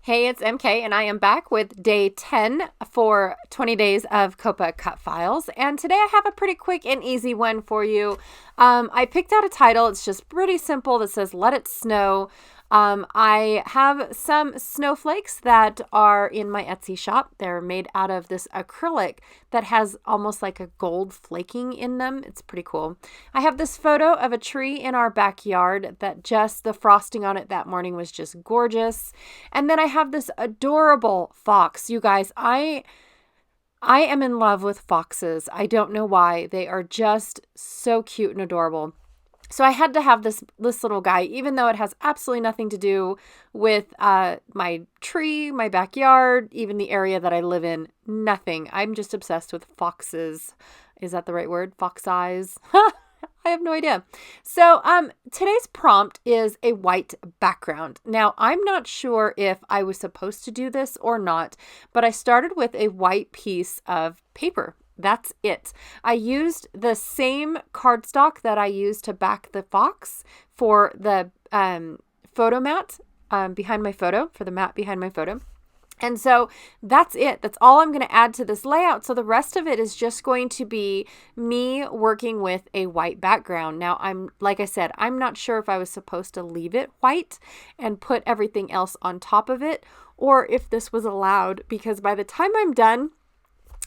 Hey, it's MK, and I am back with day 10 for 20 days of COPA cut files. And today I have a pretty quick and easy one for you. I picked out a title. It's just pretty simple that says, Let It Snow. I have some snowflakes that are in my Etsy shop. They're made out of this acrylic that has almost like a gold flaking in them. It's pretty cool. I have this photo of a tree in our backyard that just the frosting on it that morning was just gorgeous. And then I have this adorable fox. You guys, I am in love with foxes. I don't know why. They are just so cute and adorable. So I had to have this little guy, even though it has absolutely nothing to do with my tree, my backyard, even the area that I live in. Nothing. I'm just obsessed with foxes. Is that the right word? Fox eyes? I have no idea. So today's prompt is a white background. Now, I'm not sure if I was supposed to do this or not, but I started with a white piece of paper. That's it. I used the same cardstock that I used to back the fox for the photo mat behind my photo, for the mat behind my photo. And so that's it. That's all I'm going to add to this layout. So the rest of it is just going to be me working with a white background. Now, like I said, I'm not sure if I was supposed to leave it white and put everything else on top of it, or if this was allowed, because by the time I'm done,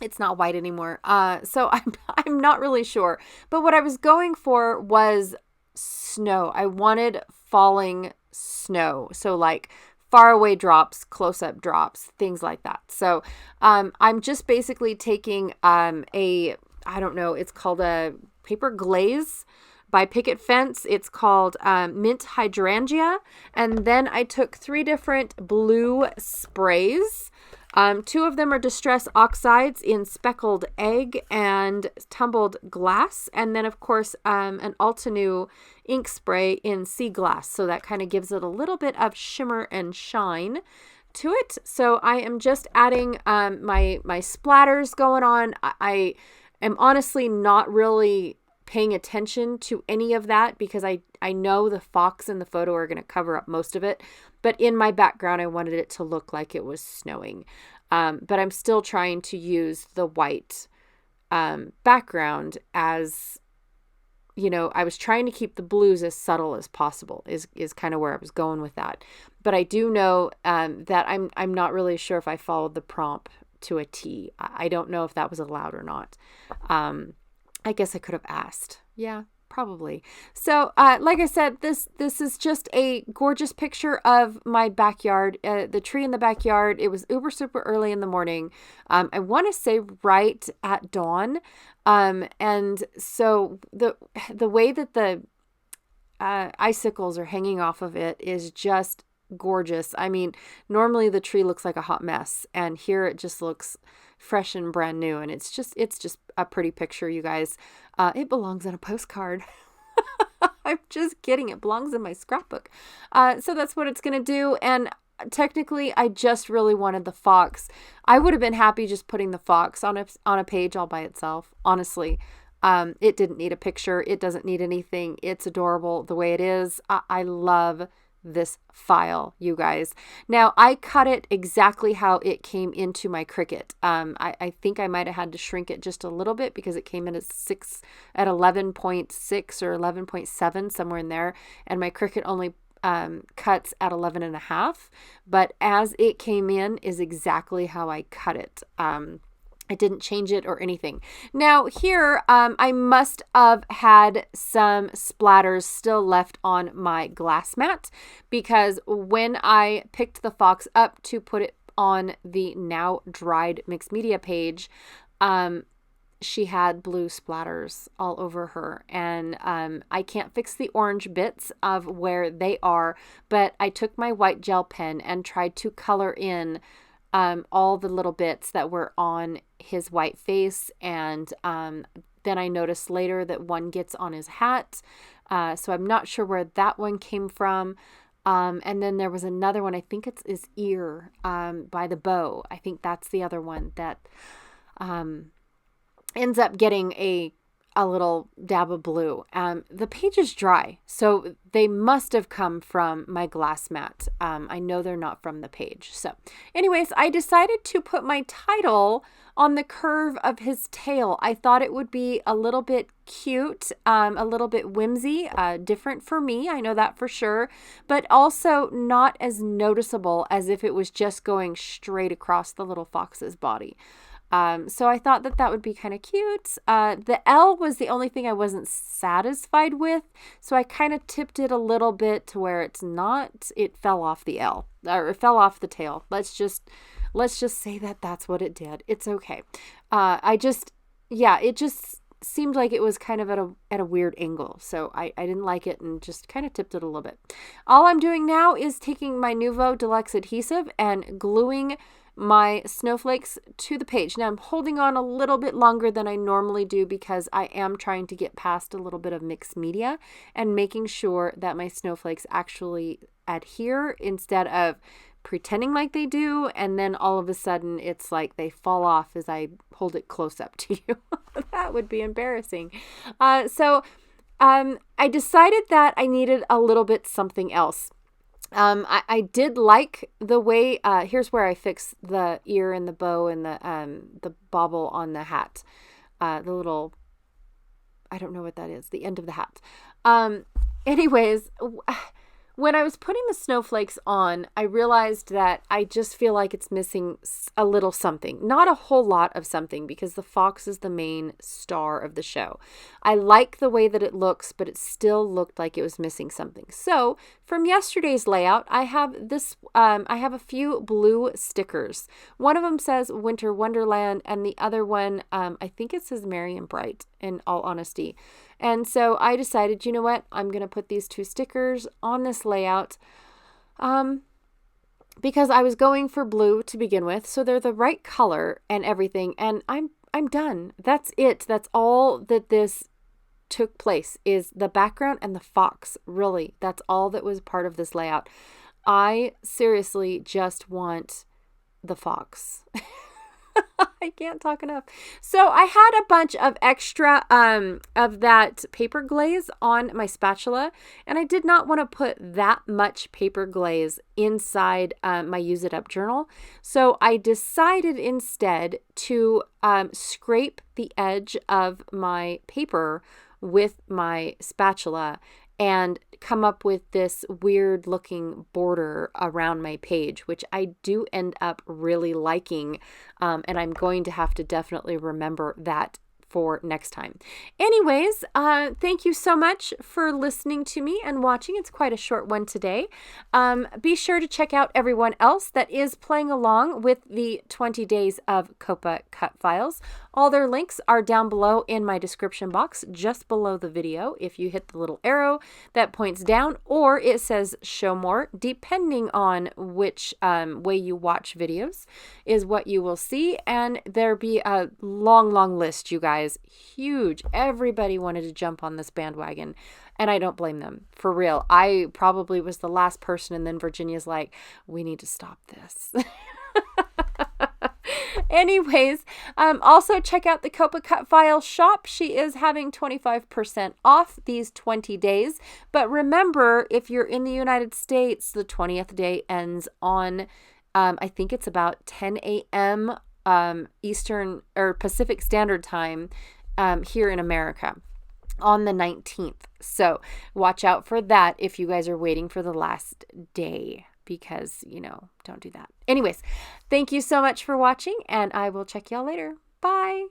it's not white anymore. So I'm not really sure. But what I was going for was snow. I wanted falling snow. So like far away drops, close up drops, things like that. So I'm just basically taking I don't know, it's called a paper glaze by Picket Fence. It's called Mint Hydrangea. And then I took 3 different blue sprays. 2 of them are Distress Oxides in Speckled Egg and Tumbled Glass. And then, of course, an Altenew ink spray in Sea Glass. So that kind of gives it a little bit of shimmer and shine to it. So I am just adding my splatters going on. I am honestly not really paying attention to any of that because I know the fox in the photo are going to cover up most of it. But in my background, I wanted it to look like it was snowing. But I'm still trying to use the white background as, you know, I was trying to keep the blues as subtle as possible is kind of where I was going with that. But I do know that I'm not really sure if I followed the prompt to a T. I don't know if that was allowed or not. I guess I could have asked. Yeah, probably. So, like I said, this is just a gorgeous picture of my backyard, the tree in the backyard. It was super early in the morning. I want to say right at dawn. And so the way that the icicles are hanging off of it is just gorgeous. I mean, normally the tree looks like a hot mess, and here it just looks fresh and brand new, and it's just a pretty picture, you guys. It belongs on a postcard. I'm just kidding. It belongs in my scrapbook. So that's what it's going to do. And technically, I just really wanted the fox. I would have been happy just putting the fox on a page all by itself, honestly. It didn't need a picture. It doesn't need anything. It's adorable the way it is. I love this file, you guys. Now, I cut it exactly how it came into my Cricut. I think I might have had to shrink it just a little bit because it came in at 11.6 or 11.7, somewhere in there. And my Cricut only cuts at 11.5. But as it came in is exactly how I cut it. I didn't change it or anything. Now here, I must have had some splatters still left on my glass mat because when I picked the fox up to put it on the now dried mixed media page, she had blue splatters all over her. And I can't fix the orange bits of where they are, but I took my white gel pen and tried to color in all the little bits that were on his white face. And then I noticed later that one gets on his hat. So I'm not sure where that one came from. And then there was another one, I think it's his ear by the bow. I think that's the other one that ends up getting a a little dab of blue. The page is dry, so they must have come from my glass mat. I know they're not from the page. So anyways, I decided to put my title on the curve of his tail. I thought it would be a little bit cute, a little bit whimsy, different for me. I know that for sure, but also not as noticeable as if it was just going straight across the little fox's body. So I thought that would be kind of cute. The L was the only thing I wasn't satisfied with. So I kind of tipped it a little bit to where it fell off the L, or it fell off the tail. Let's just say that that's what it did. It's okay. It just seemed like it was kind of at a weird angle. So I didn't like it and just kind of tipped it a little bit. All I'm doing now is taking my Nuvo Deluxe adhesive and gluing my snowflakes to the page. Now I'm holding on a little bit longer than I normally do because I am trying to get past a little bit of mixed media and making sure that my snowflakes actually adhere instead of pretending like they do, and then all of a sudden it's like they fall off as I hold it close up to you. That would be embarrassing. So I decided that I needed a little bit something else. I did like the way, here's where I fix the ear and the bow and the bauble on the hat. The little, I don't know what that is, the end of the hat. Anyways, when I was putting the snowflakes on, I realized that I just feel like it's missing a little something. Not a whole lot of something, because the fox is the main star of the show. I like the way that it looks, but it still looked like it was missing something. So from yesterday's layout, I have a few blue stickers. One of them says Winter Wonderland, and the other one, I think it says Merry and Bright, in all honesty. And so I decided, you know what, I'm going to put these two stickers on this layout because I was going for blue to begin with. So they're the right color and everything. And I'm done. That's it. That's all that this took place, is the background and the fox. Really, that's all that was part of this layout. I seriously just want the fox. I can't talk enough. So I had a bunch of extra of that paper glaze on my spatula, and I did not want to put that much paper glaze inside my Use It Up journal. So I decided instead to scrape the edge of my paper with my spatula and come up with this weird looking border around my page, which I do end up really liking. And I'm going to have to definitely remember that for next time. Anyways, thank you so much for listening to me and watching. It's quite a short one today. Be sure to check out everyone else that is playing along with the 20 Days of COAPA cut files. All their links are down below in my description box, just below the video. If you hit the little arrow that points down, or it says show more, depending on which way you watch videos is what you will see. And there be a long list, you guys. Huge. Everybody wanted to jump on this bandwagon, and I don't blame them. For real. I probably was the last person, and then Virginia's like, we need to stop this. Anyways, also check out the COAPA Cut File shop. She is having 25% off these 20 days. But remember, if you're in the United States, the 20th day ends on, I think it's about 10 a.m. Eastern or Pacific Standard Time here in America on the 19th. So watch out for that if you guys are waiting for the last day, because, don't do that. Anyways, thank you so much for watching, and I will check y'all later. Bye.